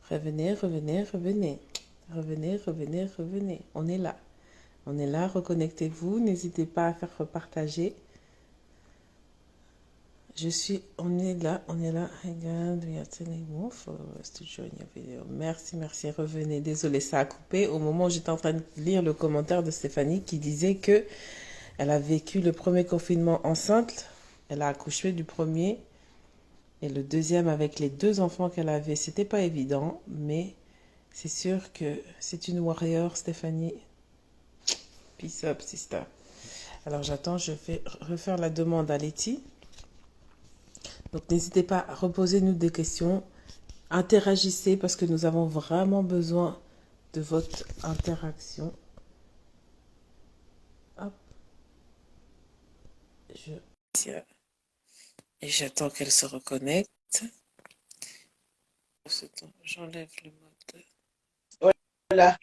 Revenez, revenez, revenez. Revenez, revenez, revenez. On est là. On est là, reconnectez-vous. N'hésitez pas à faire repartager. On est là, on est là. Regarde, we are telling more followers to join your video. Merci, merci, revenez. Désolée, ça a coupé au moment où j'étais en train de lire le commentaire de Stéphanie qui disait que elle a vécu le premier confinement enceinte. Elle a accouché du premier. Et le deuxième avec les deux enfants qu'elle avait, c'était pas évident, mais c'est sûr que c'est une warrior, Stéphanie. Peace up, sister. Alors j'attends, je vais refaire la demande à Letty. Donc n'hésitez pas à reposer-nous des questions. Interagissez parce que nous avons vraiment besoin de votre interaction. Hop. Et j'attends qu'elle se reconnecte. J'enlève le mode. Voilà.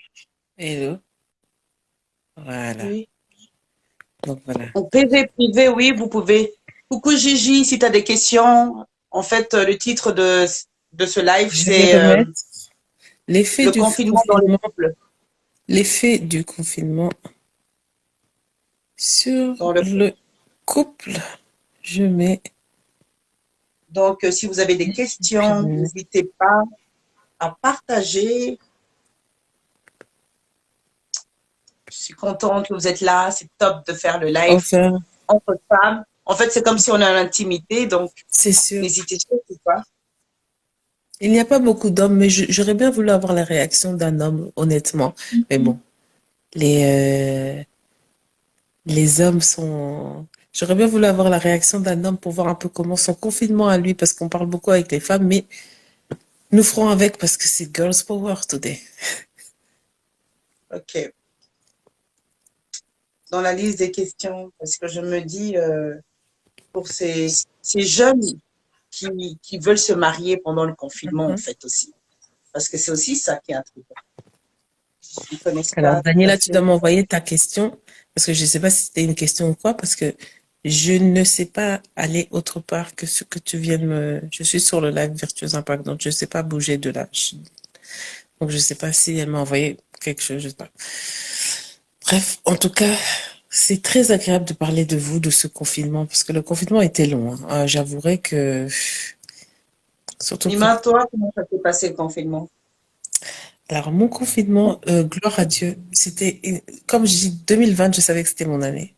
Hello. Voilà. Oui. Donc voilà. En privé, oui, vous pouvez. Coucou Gigi, si tu as des questions. En fait, le titre de ce live, Je vais c'est remettre l'effet le du confinement dans le confinement. couple. L'effet du confinement sur Dans le... le couple. Je mets. Donc, si vous avez des questions, n'hésitez pas à partager. Je suis contente que vous êtes là. C'est top de faire le live Enfin, entre femmes. En fait, c'est comme si on est en intimité, donc c'est sûr. n'hésitez surtout pas. Il n'y a pas beaucoup d'hommes, mais j'aurais bien voulu avoir la réaction d'un homme, honnêtement. Mais bon, les hommes sont. J'aurais bien voulu avoir la réaction d'un homme pour voir un peu comment son confinement à lui, parce qu'on parle beaucoup avec les femmes, mais nous ferons avec parce que c'est Girls Power today. Ok. Dans la liste des questions, parce que je me dis, pour ces jeunes qui veulent se marier pendant le confinement, en fait, aussi. Parce que c'est aussi ça qui est un truc. Ils connaissent Alors, pas tout à Daniela, tu dois fait. m'envoyer ta question, parce que je ne sais pas si c'était une question ou quoi, parce que je ne sais pas aller autre part que ce que tu viens de me... Je suis sur le live Virtuous Impact, donc je ne sais pas bouger de là. Donc, je ne sais pas si elle m'a envoyé quelque chose, je sais pas. Bref, en tout cas, c'est très agréable de parler de vous, de ce confinement, parce que le confinement était long. Hein. J'avouerai que... Surtout pour... Dis-moi, toi, comment ça s'est passé le confinement? Alors, mon confinement, gloire à Dieu, c'était... Comme je dis, 2020, je savais que c'était mon année.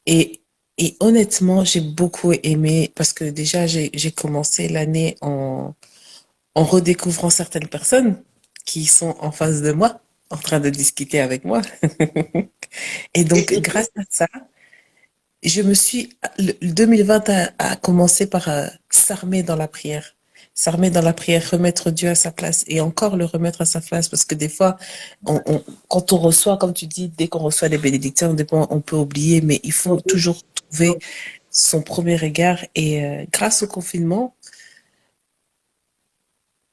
Et, et honnêtement, j'ai beaucoup aimé, parce que déjà, j'ai commencé l'année en redécouvrant certaines personnes qui sont en face de moi, en train de discuter avec moi. Et donc, grâce à ça, je me suis, le 2020 a commencé par s'armer dans la prière. S'armer dans la prière, remettre Dieu à sa place et encore le remettre à sa place parce que des fois, quand on reçoit, comme tu dis, dès qu'on reçoit les bénédictions, des fois, on peut oublier, mais il faut toujours trouver son premier regard et grâce au confinement,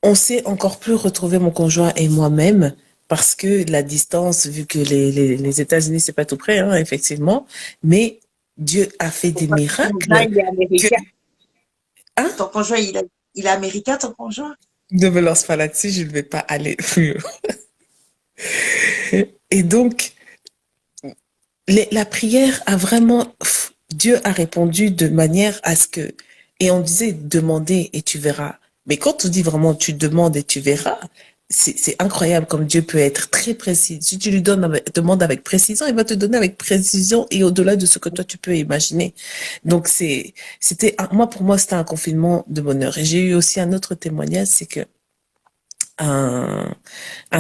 on s'est encore plus retrouvé mon conjoint et moi-même parce que la distance, vu que les États-Unis, c'est pas tout près, hein, effectivement, mais Dieu a fait des Ton conjoint, miracles il est que, américain. hein, Ton conjoint, il est américain, ton conjoint? ne me lance pas là-dessus, je ne vais pas aller plus haut. Et donc, la prière a vraiment, Dieu a répondu de manière à ce que, et on disait demander et tu verras. Mais quand on dit vraiment tu demandes et tu verras, c'est incroyable comme Dieu peut être très précis. Si tu lui demandes avec précision, il va te donner avec précision et au-delà de ce que toi tu peux imaginer. Donc moi pour moi c'était un confinement de bonheur. Et j'ai eu aussi un autre témoignage, c'est que un, un,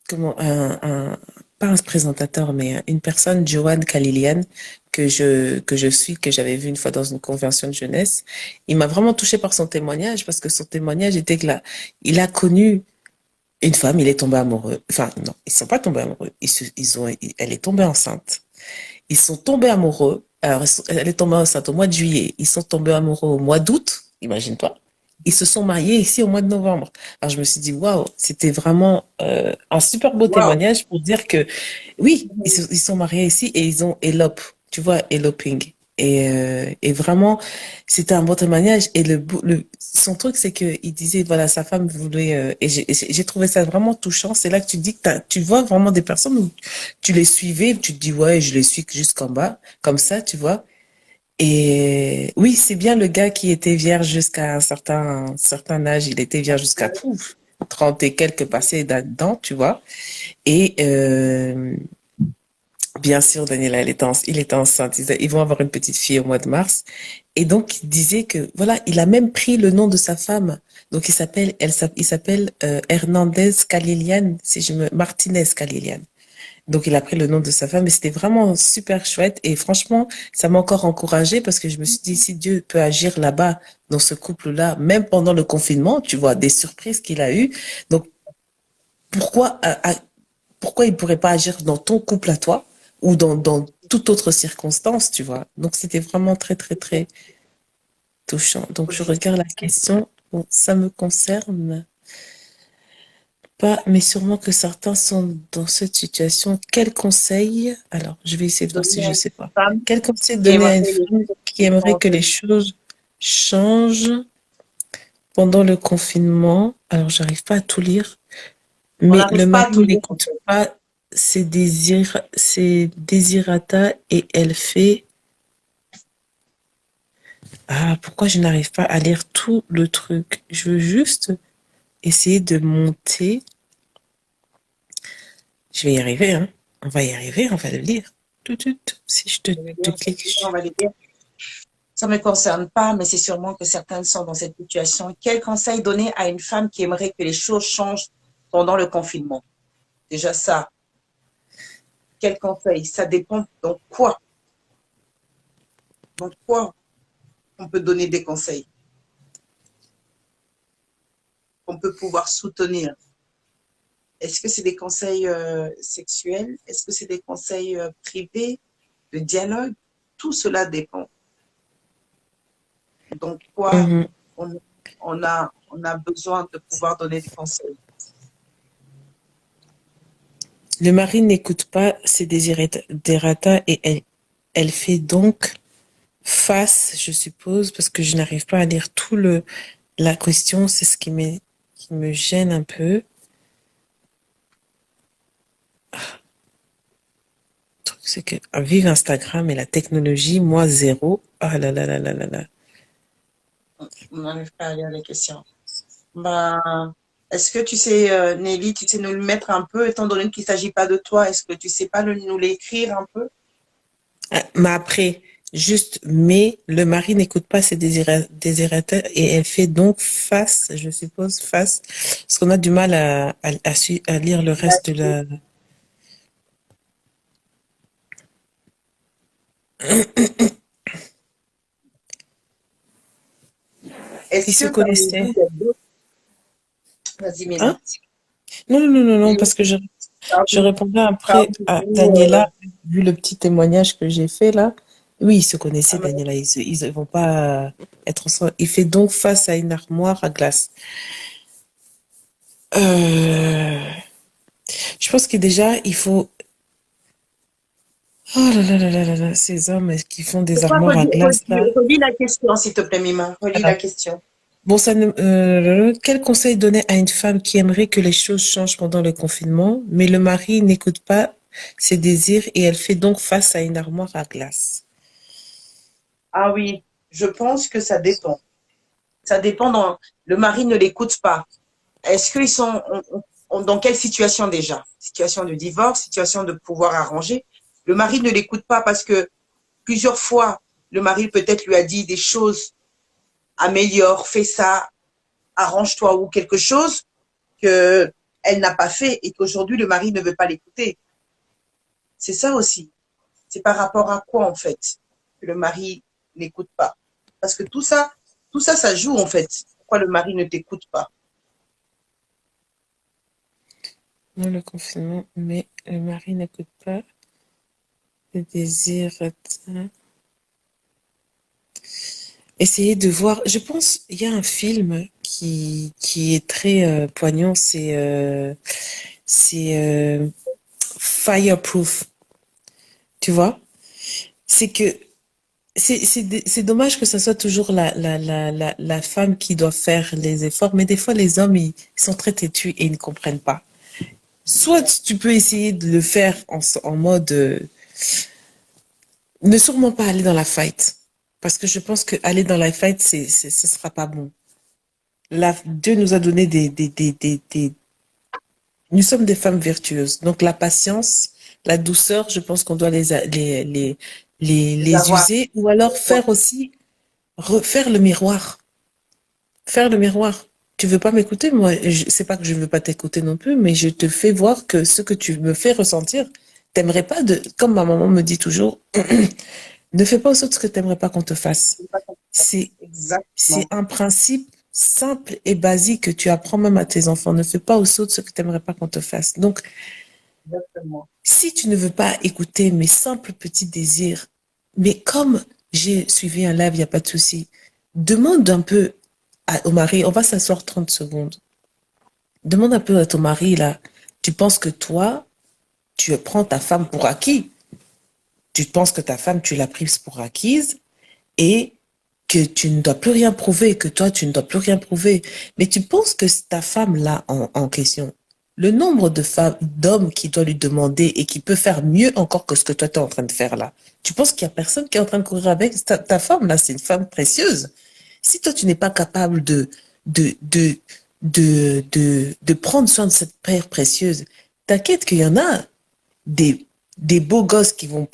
comment, pas un présentateur, mais une personne, Johan Khalilian, que je suis, que j'avais vu une fois dans une convention de jeunesse. Il m'a vraiment touché par son témoignage parce que son témoignage était que là, il a connu une femme, il est tombé amoureux. Enfin, non, ils sont pas tombés amoureux. Elle est tombée enceinte. Ils sont tombés amoureux. Alors, elle est tombée enceinte au mois de juillet. Ils sont tombés amoureux au mois d'août. Imagine-toi. Ils se sont mariés ici au mois de novembre. Alors, je me suis dit, waouh, c'était vraiment un super beau Wow. témoignage pour dire que, oui, ils sont mariés ici et ils ont élope. Tu vois, eloping. Et vraiment, c'était un bon témoignage. Et son truc, c'est que il disait, voilà, sa femme voulait, et j'ai trouvé ça vraiment touchant. C'est là que tu dis que tu vois vraiment des personnes où tu les suivais, tu te dis, ouais, je les suis jusqu'en bas, comme ça, tu vois. Et oui, c'est bien le gars qui était vierge jusqu'à un certain âge. Il était vierge jusqu'à pouf, 30 et quelques passés là-dedans, tu vois. Et bien sûr, Daniela, il était enceinte. Ils vont avoir une petite fille au mois de mars. Et donc, il disait que, voilà, il a même pris le nom de sa femme. Donc, il s'appelle Hernandez Calilian, Martinez Calilian. Donc, il a pris le nom de sa femme et c'était vraiment super chouette. Et franchement, ça m'a encore encouragée parce que je me suis dit, si Dieu peut agir là-bas, dans ce couple-là, même pendant le confinement, tu vois, des surprises qu'il a eues. Donc, pourquoi, pourquoi il pourrait pas agir dans ton couple à toi ou dans toute autre circonstance, tu vois? Donc, c'était vraiment très, très, très touchant. Donc, je regarde la question. Bon, ça me concerne pas, mais sûrement que certains sont dans cette situation. Quel conseil, alors je vais essayer de voir si Donner je à une sais pas. femme Quel conseil qui donner aimerait à une les femme choses qui aimerait que les changer. choses changent pendant le confinement? Alors, j'arrive pas à tout lire, On mais le n'arrive pas à mari tout lire, en n'écoute fait. pas ses désirata et elle fait. Ah, pourquoi je n'arrive pas à lire tout le truc? Je veux juste essayer de monter. Je vais y arriver, hein. On va y arriver, on va le lire. Si je Je vais te dire, on clique. va les dire. Ça ne me concerne pas, mais c'est sûrement que certaines sont dans cette situation. Quel conseil donner à une femme qui aimerait que les choses changent pendant le confinement? Déjà ça, quel conseil? Ça dépend donc quoi? Donc quoi on peut donner des conseils? On peut pouvoir soutenir. Est-ce que c'est des conseils sexuels? Est-ce que c'est des conseils privés, de dialogue? Tout cela dépend. Donc quoi Mhm. on, on a besoin de pouvoir donner des conseils. Le mari n'écoute pas ses désirata et elle fait donc face, je suppose, parce que je n'arrive pas à lire la question, c'est ce qui me gêne un peu. Le truc, c'est que vive Instagram et la technologie, moi zéro. Ah là là là là là là. On n'arrive pas à lire les questions. Ben, est-ce que tu sais, Nelly, tu sais nous le mettre un peu, étant donné qu'il ne s'agit pas de toi, est-ce que tu sais pas nous l'écrire un peu? Mais après, mais le mari n'écoute pas ses désirata et elle fait donc face, je suppose, face, parce qu'on a du mal à lire le reste de la. Ils Est-ce se que parmi connaissaient. vous, il y a d'autres... Vas-y, Hein? Mila. Non, non, non, non, non, Mila, parce que je parmi, répondais après parmi à vous, Daniela, vu le petit témoignage que j'ai fait là. Oui, ils se connaissaient, ah, mais Daniela. Ils vont pas être ensemble. Il fait donc face à une armoire à glace. Euh, je pense que déjà, il faut. Oh là là là là là là, ces hommes qui font je des crois armoires à glace là. relis la question, s'il te plaît, Mima. Relis la Alors, question. bon, quel conseil donner à une femme qui aimerait que les choses changent pendant le confinement, mais le mari n'écoute pas ses désirs et elle fait donc face à une armoire à glace? Ah oui, je pense que ça dépend. Ça dépend dans, le mari ne l'écoute pas. Est-ce qu'ils sont dans quelle situation déjà? Situation de divorce, situation de pouvoir arranger. Le mari ne l'écoute pas parce que plusieurs fois, le mari peut-être lui a dit des choses, améliore, fais ça, arrange-toi ou quelque chose que elle n'a pas fait et qu'aujourd'hui le mari ne veut pas l'écouter. C'est ça aussi. C'est par rapport à quoi en fait que le mari n'écoute pas. Parce que ça joue en fait. Pourquoi le mari ne t'écoute pas? Non, le confinement, mais le mari n'écoute pas ses désirs. Essayez de voir. Je pense il y a un film qui est très poignant. C'est Fireproof. Tu vois? C'est que c'est dommage que ce soit toujours la femme qui doit faire les efforts, mais des fois, les hommes, ils sont très têtus et ils ne comprennent pas. Soit tu peux essayer de le faire en mode, ne sûrement pas aller dans la fight. Parce que je pense que aller dans la fight, ce sera pas bon. Dieu nous a donné nous sommes des femmes vertueuses. Donc la patience, la douceur, je pense qu'on doit Les les avoir. user ou alors faire aussi, refaire le miroir. Faire le miroir. Tu veux pas m'écouter, moi, c'est pas que je veux pas t'écouter non plus, mais je te fais voir que ce que tu me fais ressentir, t'aimerais pas de, comme ma maman me dit toujours, ne fais pas aux autres ce que t'aimerais pas qu'on te fasse. C'est, c'est Exactement. un principe simple et basique que tu apprends même à tes enfants. Ne fais pas aux autres ce que t'aimerais pas qu'on te fasse. Donc, Exactement. si tu ne veux pas écouter mes simples petits désirs, mais comme j'ai suivi un live, il n'y a pas de souci, demande un peu au mari, on va s'asseoir 30 secondes. Demande un peu à ton mari, là, tu penses que toi, tu prends ta femme pour acquis. Tu penses que ta femme, tu l'as prise pour acquise et que tu ne dois plus rien prouver, que toi, tu ne dois plus rien prouver. Mais tu penses que ta femme, là, en question, le nombre de femmes, d'hommes qui doit lui demander et qui peut faire mieux encore que ce que toi, tu es en train de faire là. Tu penses qu'il y a personne qui est en train de courir avec ta femme, là, c'est une femme précieuse. Si toi, tu n'es pas capable de, de, de prendre soin de cette paire précieuse, t'inquiète qu'il y en a des, des beaux gosses qui vont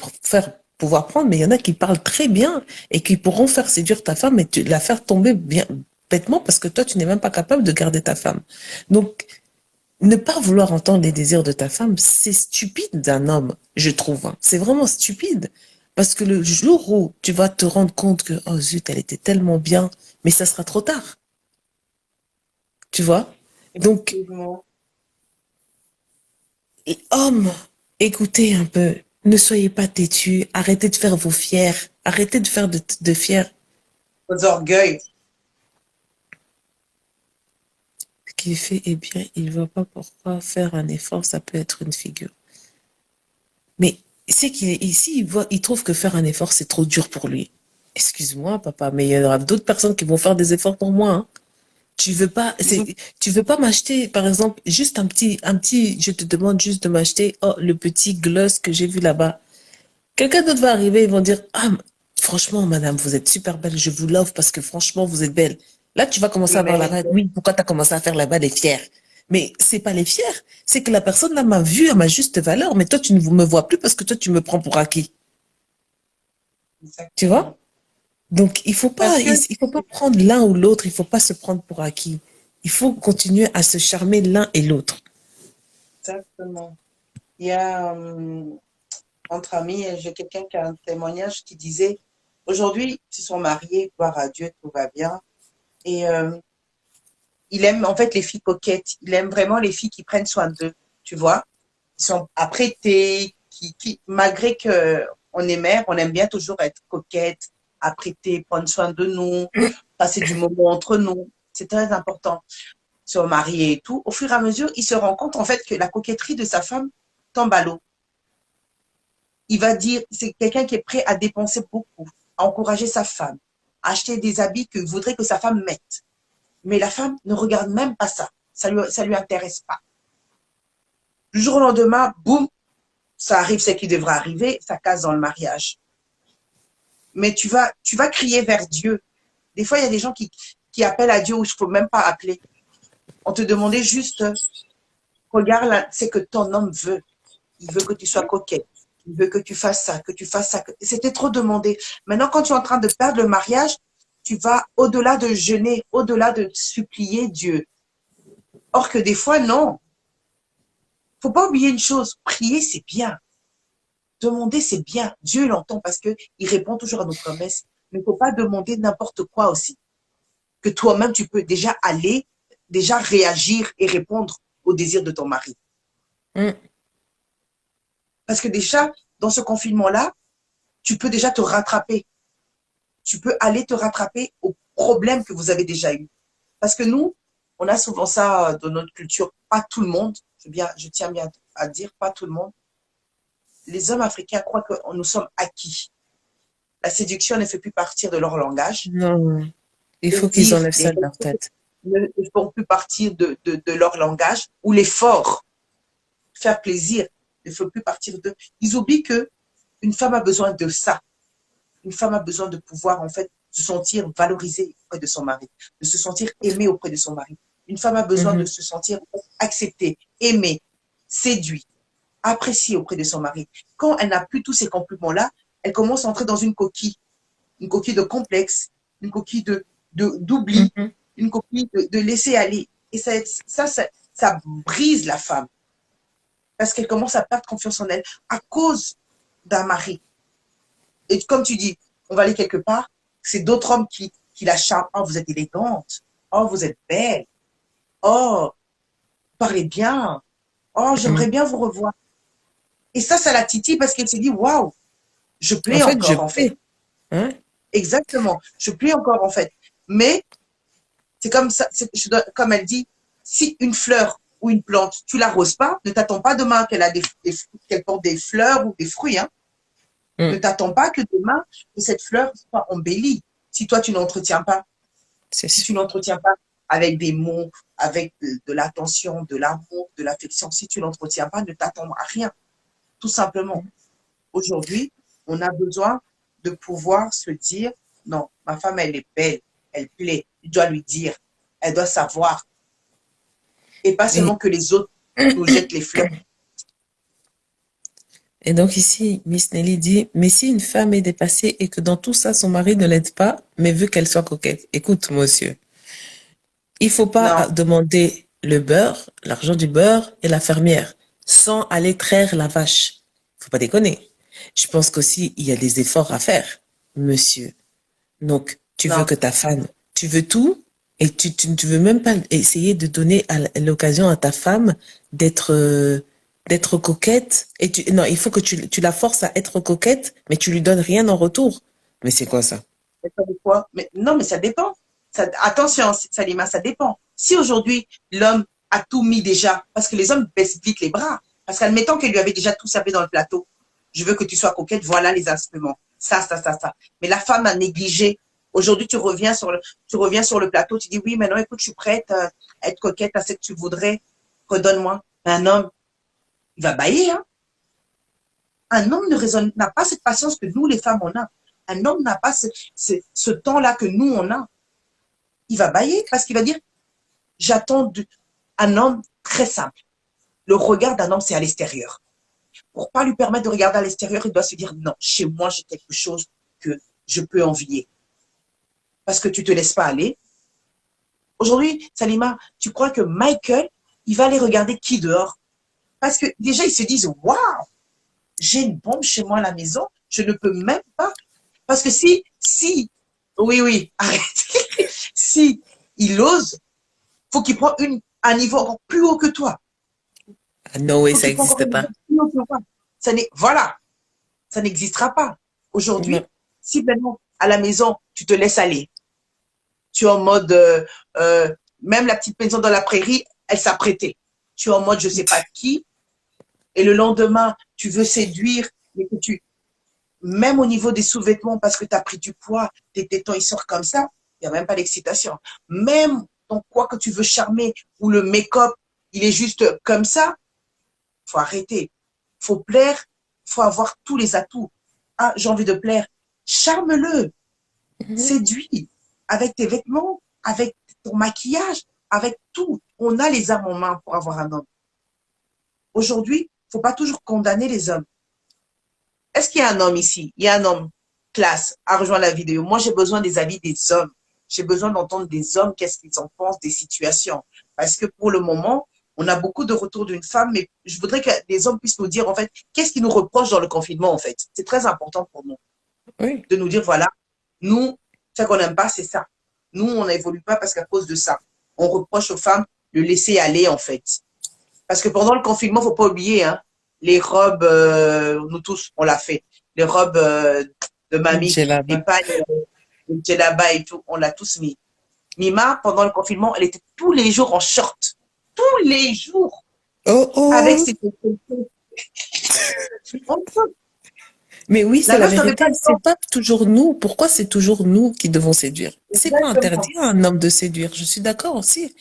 pouvoir prendre, mais il y en a qui parlent très bien et qui pourront faire séduire ta femme et la faire tomber bien bêtement parce que toi, tu n'es même pas capable de garder ta femme. Donc, ne pas vouloir entendre les désirs de ta femme, c'est stupide d'un homme, je trouve, hein. C'est vraiment stupide. Parce que le jour où tu vas te rendre compte que, oh zut, elle était tellement bien, mais ça sera trop tard, tu vois? Donc, Effectivement. hommes, écoutez un peu. Ne soyez pas têtus. Arrêtez de faire vos fiers. Arrêtez de faire de fiers. Aux orgueils. Ce qu'il fait est bien. Il ne voit pas pourquoi faire un effort, ça peut être une figure. Mais c'est qu'il est ici, il trouve que faire un effort, c'est trop dur pour lui. Excuse-moi, papa, mais il y aura d'autres personnes qui vont faire des efforts pour moi, hein. Tu veux pas m'acheter, par exemple, juste je te demande juste de m'acheter, oh, le petit gloss que j'ai vu là-bas. Quelqu'un d'autre va arriver, ils vont dire, ah, franchement, madame, vous êtes super belle, je vous l'offre parce que franchement, vous êtes belle. Là, tu vas commencer Oui, à voir mais là-bas, oui, pourquoi tu as commencé à faire là-bas les fiers? Mais c'est pas les fiers, c'est que la personne là m'a vu à ma juste valeur, mais toi, tu ne me vois plus parce que toi, tu me prends pour acquis. Tu vois? exactement. Donc, Parce que, il faut pas prendre l'un ou l'autre, il faut pas se prendre pour acquis. Il faut continuer à se charmer l'un et l'autre. exactement. Il y a, entre amis, j'ai quelqu'un qui a un témoignage qui disait, aujourd'hui, ils se sont mariés, gloire à Dieu, tout va bien. Et il aime en fait les filles coquettes. Il aime vraiment les filles qui prennent soin d'eux, tu vois. Ils sont apprêtés, malgré que on est mère, on aime bien toujours être coquette, apprêtée, prendre soin de nous, passer du moment entre nous. C'est très important. Se marier et tout. Au fur et à mesure, il se rend compte en fait que la coquetterie de sa femme tombe à l'eau. Il va dire, c'est quelqu'un qui est prêt à dépenser beaucoup, à encourager sa femme, à acheter des habits qu'il voudrait que sa femme mette. Mais la femme ne regarde même pas ça. Ça lui intéresse pas. Du jour au lendemain, boum, ça arrive ce qui devra arriver, ça casse dans le mariage. Mais tu vas crier vers Dieu. Des fois, il y a des gens qui appellent à Dieu où il ne faut même pas appeler. On te demandait juste, regarde, c'est que ton homme veut. Il veut que tu sois coquette. Il veut que tu fasses ça, que tu fasses ça. C'était trop demandé. Maintenant, quand tu es en train de perdre le mariage, tu vas au-delà de jeûner, au-delà de supplier Dieu. Or que des fois, non. Faut pas oublier une chose. Prier, c'est bien. Demander, c'est bien. Dieu l'entend parce que il répond toujours à nos promesses. Mais il faut pas demander n'importe quoi aussi. Que toi-même, tu peux déjà aller, déjà réagir et répondre aux désirs de ton mari. Mm. Parce que déjà, dans ce confinement-là, tu peux déjà te rattraper. Tu peux aller te rattraper aux problèmes que vous avez déjà eus. Parce que nous, on a souvent ça dans notre culture. Pas tout le monde, je tiens bien à dire, pas tout le monde. Les hommes africains croient que nous sommes acquis. la séduction ne fait plus partir de leur langage. Non, il Les faut qu'ils dires, enlèvent les ça de leur récits tête. ne font plus partir de leur langage, ou l'effort, faire plaisir, ne fait plus partir d'eux. Ils oublient que une femme a besoin de ça. Une femme a besoin de pouvoir, en fait, se sentir valorisée auprès de son mari, de se sentir aimée auprès de son mari. Une femme a besoin de Mhm, se sentir acceptée, aimée, séduite, appréciée auprès de son mari. Quand elle n'a plus tous ces compliments-là, elle commence à entrer dans une coquille de complexe, une coquille d'oubli, mhm. une coquille de laisser aller. Et ça brise la femme parce qu'elle commence à perdre confiance en elle à cause d'un mari. Et comme tu dis, on va aller quelque part, c'est d'autres hommes qui la charment. Oh, vous êtes élégante. Oh, vous êtes belle. Oh, parlez bien. Oh, j'aimerais Mhm. bien vous revoir. Et ça la titille parce qu'elle se dit, waouh, je En plais fait, je encore, en fait. plais. Hein? Exactement. Je plais encore, en fait. Mais c'est comme ça, comme elle dit, si une fleur ou une plante, tu l'arroses pas, ne t'attends pas demain qu'elle porte des fleurs ou des fruits, hein. Ne Mm. t'attends pas que demain, que cette fleur soit embellie. Si toi, tu n'entretiens pas, C'est si sûr. tu n'entretiens pas avec des mots, avec de l'attention, de l'amour, de l'affection, si tu n'entretiens pas, ne t'attends à rien, tout simplement. Aujourd'hui, on a besoin de pouvoir se dire, non, ma femme, elle est belle, elle plaît, tu dois lui dire, elle doit savoir, et pas Et, seulement que les autres nous jettent les fleurs. et donc ici, Miss Nelly dit, mais si une femme est dépassée et que dans tout ça, son mari ne l'aide pas, mais veut qu'elle soit coquette. Écoute, monsieur, il faut pas Non, demander le beurre, l'argent du beurre et la fermière sans aller traire la vache. Faut pas déconner. Je pense qu'aussi, il y a des efforts à faire, monsieur. Donc, tu veux non. que ta femme, tu veux tout et tu veux même pas essayer de donner l'occasion à ta femme d'être d'être coquette. Et non, il faut que tu la forces à être coquette, mais tu lui donnes rien en retour. Mais c'est quoi ça? Mais ça veut quoi? Mais, non, mais ça dépend. Attention, Salima, ça dépend. Si aujourd'hui, l'homme a tout mis déjà, parce que les hommes baissent vite les bras, parce qu'admettons qu'elle lui avait déjà tout servi dans le plateau, je veux que tu sois coquette, voilà les instruments. Ça. Mais la femme a négligé. Aujourd'hui, tu reviens sur le plateau, tu dis oui, maintenant, écoute, je suis prête à être coquette à ce que tu voudrais. Redonne-moi. Un homme, il va bailler, hein. Un homme n'a pas cette patience que nous, les femmes, on a. Un homme n'a pas ce temps-là que nous, on a. Il va bailler parce qu'il va dire, j'attends un homme très simple. Le regard d'un homme, c'est à l'extérieur. Pour pas lui permettre de regarder à l'extérieur, il doit se dire, non, chez moi, j'ai quelque chose que je peux envier. Parce que tu te laisses pas aller. Aujourd'hui, Salima, tu crois que Michael, il va aller regarder qui dehors? Parce que déjà, ils se disent, waouh, j'ai une bombe chez moi à la maison, je ne peux même pas. Parce que oui, arrête. Si il ose, faut qu'il prenne un niveau encore plus haut que toi. Ah, no way, Faut ça qu'il prenne encore n'existe un niveau pas. plus haut que toi. Voilà, ça n'existera pas. Non. Aujourd'hui, si maintenant, à la maison, tu te laisses aller, tu es en mode, même la petite maison dans la prairie, elle s'apprêtait. Tu es en mode, je sais pas qui, et le lendemain, tu veux séduire, mais que même au niveau des sous-vêtements, parce que tu as pris du poids, tes tétons, ils sortent comme ça, il n'y a même pas d'excitation. Même dans quoi que tu veux charmer, ou le make-up, il est juste comme ça, faut arrêter. Faut plaire, faut avoir tous les atouts. Ah, j'ai envie de plaire. Charme-le, Mhm. séduis, avec tes vêtements, avec ton maquillage, avec tout. On a les armes en main pour avoir un homme. Aujourd'hui, faut pas toujours condamner les hommes. Est-ce qu'il y a un homme ici? Il y a un homme, classe, à rejoindre la vidéo. Moi, j'ai besoin des avis des hommes. J'ai besoin d'entendre des hommes, qu'est-ce qu'ils en pensent des situations. Parce que pour le moment, on a beaucoup de retours d'une femme, mais je voudrais que les hommes puissent nous dire, en fait, qu'est-ce qu'ils nous reprochent dans le confinement, en fait. C'est très important pour nous Oui. de nous dire, voilà, nous, ce qu'on n'aime pas, c'est ça. Nous, on n'évolue pas parce qu'à cause de ça. On reproche aux femmes de laisser aller, en fait. Parce que pendant le confinement, faut pas oublier, hein, les robes, nous tous, on l'a fait. Les robes de mamie, J'ai les là-bas. pagnes, les djellaba et tout, on l'a tous mis. Mima, pendant le confinement, elle était tous les jours en short. Tous les jours. Oh Avec oh, ses Mais oui, c'est La la meuf n'avait vérité. pas le C'est temps. pas toujours nous. Pourquoi c'est toujours nous qui devons séduire? C'est pas Exactement. interdit à un homme de séduire. Je suis d'accord aussi.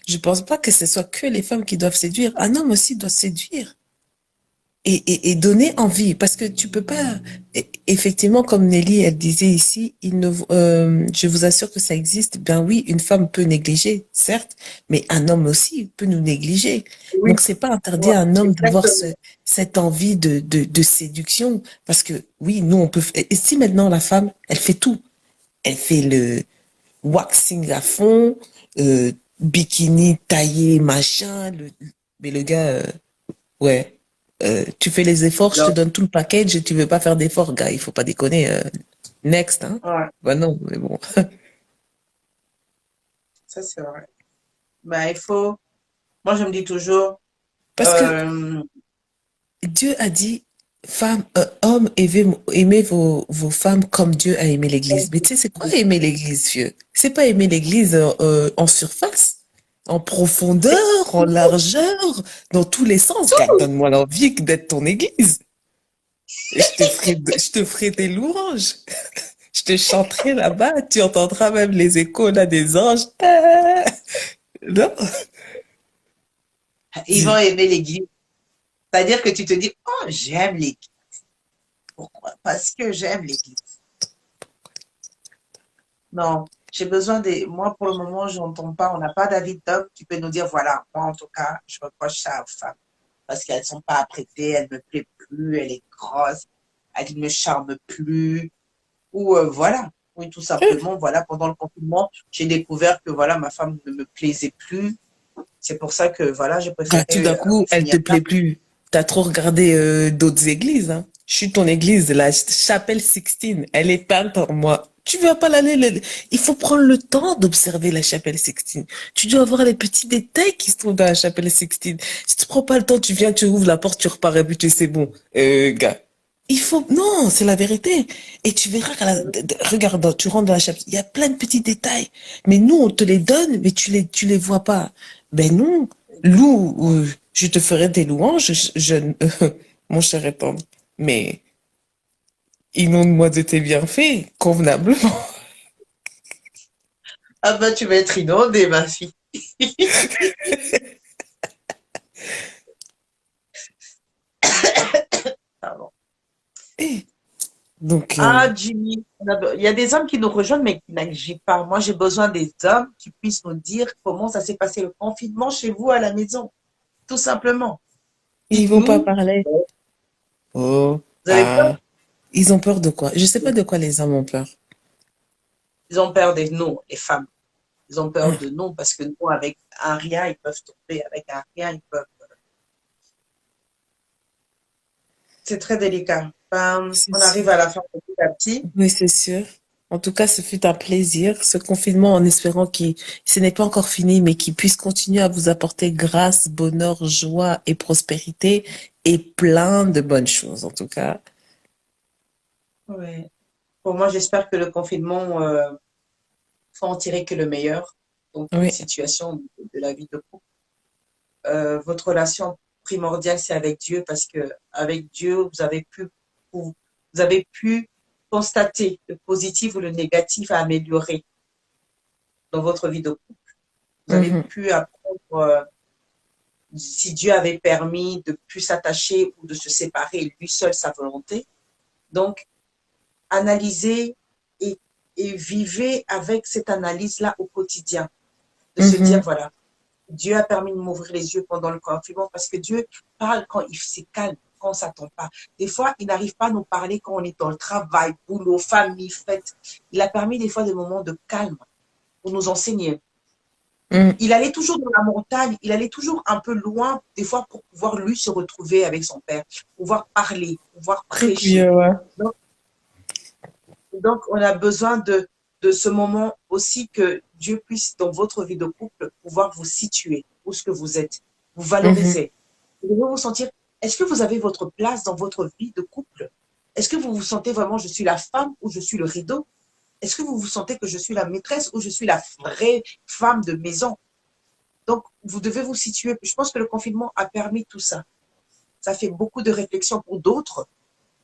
Je pense pas que ce soit que les femmes qui doivent séduire. Un homme aussi doit séduire. Et donner envie, parce que tu peux pas, effectivement, comme Nelly, elle disait ici, je vous assure que ça existe. Ben oui, une femme peut négliger, certes, mais un homme aussi peut nous négliger. Oui, Donc c'est pas interdit ouais, à un homme d'avoir exactement. cette envie de séduction, parce que oui, nous on peut, et si maintenant la femme, elle fait tout, elle fait le waxing à fond, bikini taillé, machin, mais le gars, ouais. Tu fais les efforts, je te Alors, donne tout le package et tu veux pas faire d'efforts, gars. Il faut pas déconner. Next, hein. ouais, Bah non, mais bon. ça c'est vrai. Ben, il faut, moi je me dis toujours, Parce que euh, Dieu a dit, femmes, hommes, aimez vos femmes comme Dieu a aimé l'Église. Mais tu sais, c'est quoi aimer l'Église, vieux? C'est pas aimer l'Église en surface, en c'est profondeur, en largeur, dans tous les sens. Gars, tout. donne-moi l'envie d'être ton Église. Et je te ferai des louanges. Je te chanterai là-bas, tu entendras même les échos là des anges. Non, Ils vont aimer l'église. C'est-à-dire que tu te dis, oh, j'aime l'église. Pourquoi? Parce que j'aime l'église. Non, j'ai besoin des. Moi, pour le moment, je n'entends pas. On n'a pas d'avis d'homme qui peut nous dire, voilà, moi, en tout cas, je reproche ça aux femmes. Parce qu'elles ne sont pas apprêtées, elles ne me plaisent plus, elle est grosse, elle ne me charme plus. Ou voilà. Oui, tout simplement, voilà, pendant le confinement, j'ai découvert que voilà, ma femme ne me plaisait plus. C'est pour ça que voilà, j'ai bah, préféré tout d'un coup, elle finir te là. plaît plus. T'as trop regardé d'autres églises, hein. Je suis ton église, la chapelle Sixtine. Elle est peinte en moi. Tu vas pas l'aller. Il faut prendre le temps d'observer la chapelle Sixtine. Tu dois voir les petits détails qui se trouvent dans la chapelle Sixtine. Si tu prends pas le temps, tu viens, tu ouvres la porte, tu repars et puis tu sais, c'est bon, gars. Il faut, non, c'est la vérité. Et tu verras regarde, tu rentres dans la chapelle, il y a plein de petits détails. Mais nous, on te les donne, mais tu les vois pas. Ben non. Loue, je te ferai des louanges, mon cher et tendre. Mais inonde-moi de tes bienfaits, convenablement. Ah ben, tu vas être inondée, ma fille. Pardon. Eh, donc, Ah, Jimmy, il y a des hommes qui nous rejoignent, mais qui n'agissent pas. Moi, j'ai besoin des hommes qui puissent nous dire comment ça s'est passé le confinement chez vous à la maison. Tout simplement. ils vont pas Dites-nous, parler. Oh, vous avez peur? ah. Ils ont peur de quoi? Je sais pas de quoi les hommes ont peur. Ils ont peur de nous, les femmes. Ils ont peur Ah, de nous parce que nous, avec un rien, ils peuvent tomber. Avec un rien, ils peuvent. C'est très délicat. c'est On sûr. arrive à la fin petit à petit. Oui, c'est sûr. En tout cas, ce fut un plaisir, ce confinement, en espérant qu'il, ce n'est pas encore fini, mais qu'il puisse continuer à vous apporter grâce, bonheur, joie et prospérité et plein de bonnes choses, en tout cas. Ouais. Pour moi, j'espère que le confinement, faut en tirer que le meilleur dans toute Oui. situation de la vie de couple. Votre relation primordiale, c'est avec Dieu parce que avec Dieu, vous, vous avez pu constater le positif ou le négatif à améliorer dans votre vie de couple. Vous avez Mhm. pu apprendre si Dieu avait permis de plus s'attacher ou de se séparer, lui seul, sa volonté. Donc, analysez et, et vivez avec cette analyse-là au quotidien. De se dire, Mhm. voilà, Dieu a permis de m'ouvrir les yeux pendant le confinement parce que Dieu parle quand il s'est calme, quand on ne s'attend pas. Des fois, il n'arrive pas à nous parler quand on est dans le travail, boulot, famille, fête. Il a permis des fois des moments de calme pour nous enseigner. Mhm. Il allait toujours dans la montagne, il allait toujours un peu loin, des fois pour pouvoir lui se retrouver avec son père, pouvoir parler, pouvoir Truc prêcher. vieux, ouais. Donc, donc on a besoin de ce moment aussi que Dieu puisse, dans votre vie de couple, pouvoir vous situer où ce que vous êtes, vous Mhm. valoriser. Vous devez vous sentir, est-ce que vous avez votre place dans votre vie de couple? Est-ce que vous vous sentez vraiment, je suis la femme ou je suis le rideau? Est-ce que vous vous sentez que je suis la maîtresse ou je suis la vraie femme de maison? Donc, vous devez vous situer. Je pense que le confinement a permis tout ça. Ça fait beaucoup de réflexions pour d'autres,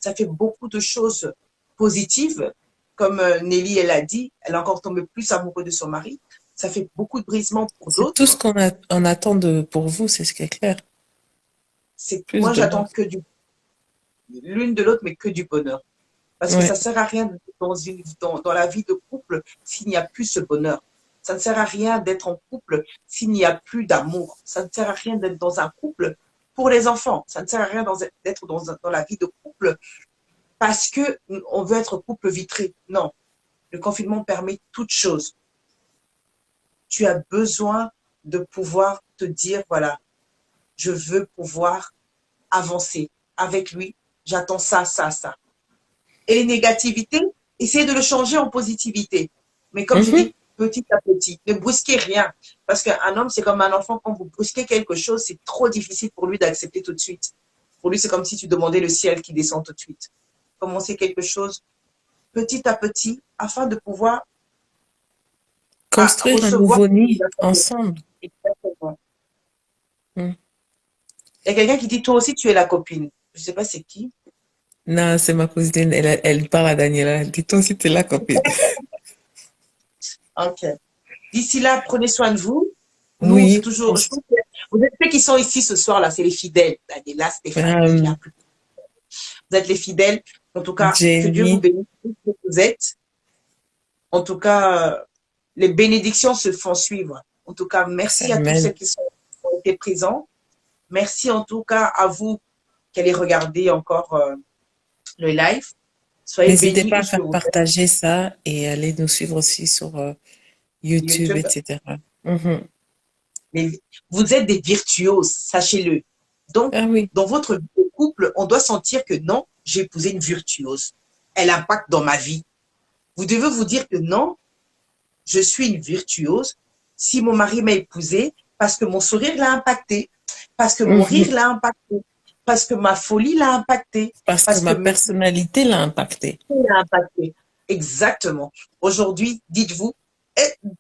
ça fait beaucoup de choses positives. Comme Nelly, elle a dit, elle est encore tombée plus amoureuse de son mari. Ça fait beaucoup de brisements pour C'est tout ce d'autres. qu'on attend pour vous, c'est ce qui est clair. Plus Moi, de j'attends bonheur. que l'une de l'autre, mais que du bonheur. Parce que ça Ouais. ne sert à rien dans la vie de couple s'il n'y a plus ce bonheur. Ça ne sert à rien d'être en couple s'il n'y a plus d'amour. Ça ne sert à rien d'être dans un couple pour les enfants. Ça ne sert à rien d'être dans la vie de couple parce que on veut être couple vitré. Non, le confinement permet toute chose. Tu as besoin de pouvoir te dire, voilà, je veux pouvoir avancer avec lui. J'attends ça, ça, ça. Et les négativités, essayez de le changer en positivité. Mais comme je Mhm. dis, petit à petit, ne brusquez rien. Parce qu'un homme, c'est comme un enfant, quand vous brusquez quelque chose, c'est trop difficile pour lui d'accepter tout de suite. Pour lui, c'est comme si tu demandais le ciel qui descend tout de suite. Commencez quelque chose petit à petit afin de pouvoir Construire un recevoir nouveau ce que nid vous attendez. ensemble. Exactement. Mm. Il y a quelqu'un qui dit, toi aussi, tu es la copine. Je ne sais pas c'est qui. Non, c'est ma cousine, elle parle à Daniela. Dis-toi si t'es la copine. Ok. D'ici là, prenez soin de vous. Nous, c'est Oui. toujours. Je pense que vous êtes ceux qui sont ici ce soir là, c'est les fidèles. Daniela, Stéphanie, Euh, là. Vous êtes les fidèles. En tout cas, que Dieu vous Jamie, bénisse où que vous êtes. En tout cas, les bénédictions se font suivre. En tout cas, merci à tous ceux Amen. qui ont été présents. Merci en tout cas à vous qui allez regarder encore le live. Soyez N'hésitez bénis pas où à ce que faire vous êtes. partager ça et allez nous suivre aussi sur YouTube, YouTube. etc. Mhm. Mais vous êtes des virtuoses, sachez-le. Donc, Ah oui. dans votre vie de couple, on doit sentir que non, j'ai épousé une virtuose. Elle impacte dans ma vie. Vous devez vous dire que non, je suis une virtuose. Si mon mari m'a épousée, parce que mon sourire l'a impacté, parce que mon rire Mhm. l'a impacté, parce que ma folie l'a impacté, Parce que parce que ma mes personnalité l'a impacté. l'a impacté. Exactement. Aujourd'hui, dites-vous,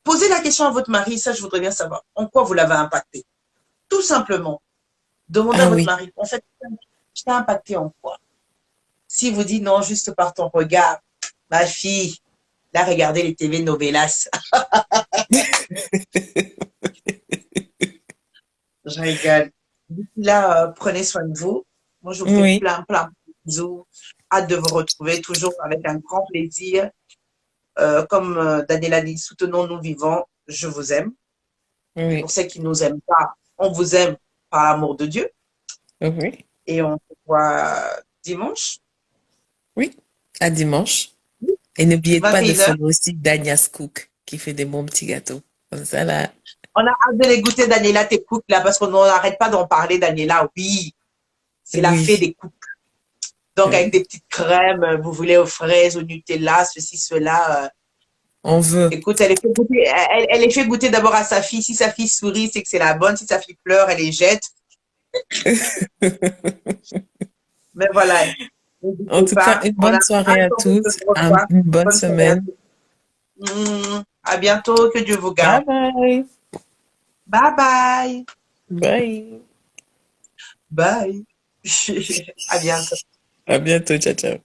posez la question à votre mari, ça je voudrais bien savoir, en quoi vous l'avez impacté. Tout simplement. Demandez à Ah votre oui. mari, en fait, je t'ai impacté en quoi? S'il vous dit non, juste par ton regard, ma fille, là, regardez les TV novelas. Je rigole. D'ici là, prenez soin de vous. Moi, je vous fais Oui, plein, plein de bisous. Hâte de vous retrouver toujours avec un grand plaisir. Comme Daniela dit, soutenons-nous vivants. Je vous aime. Et oui, pour ceux qui ne nous aiment pas, on vous aime par l'amour de Dieu. oui, Et on se voit dimanche, oui. À dimanche. Et n'oubliez pas de 21h. follow aussi Dania's Cook, qui fait des bons petits gâteaux. Comme ça, là. On a hâte de les goûter, Daniela, tes couples, là, parce qu'on n'arrête pas d'en parler, Daniela. Oui, c'est la fée Oui. des couples. Donc, avec Oui. des petites crèmes, vous voulez aux fraises, au Nutella, ceci, cela. On veut. Écoute, elle les fait goûter d'abord à sa fille. Si sa fille sourit, c'est que c'est la bonne. Si sa fille pleure, elle les jette. Mais voilà, En n'hésitez tout cas, pas. une On a bonne soirée hâte à qu'on vous tous. revoie. Une bonne Bonne soirée à semaine. tous. À bientôt. Que Dieu vous Bye garde. bye. Bye bye. Bye. Bye. À bientôt. À bientôt. Ciao, ciao.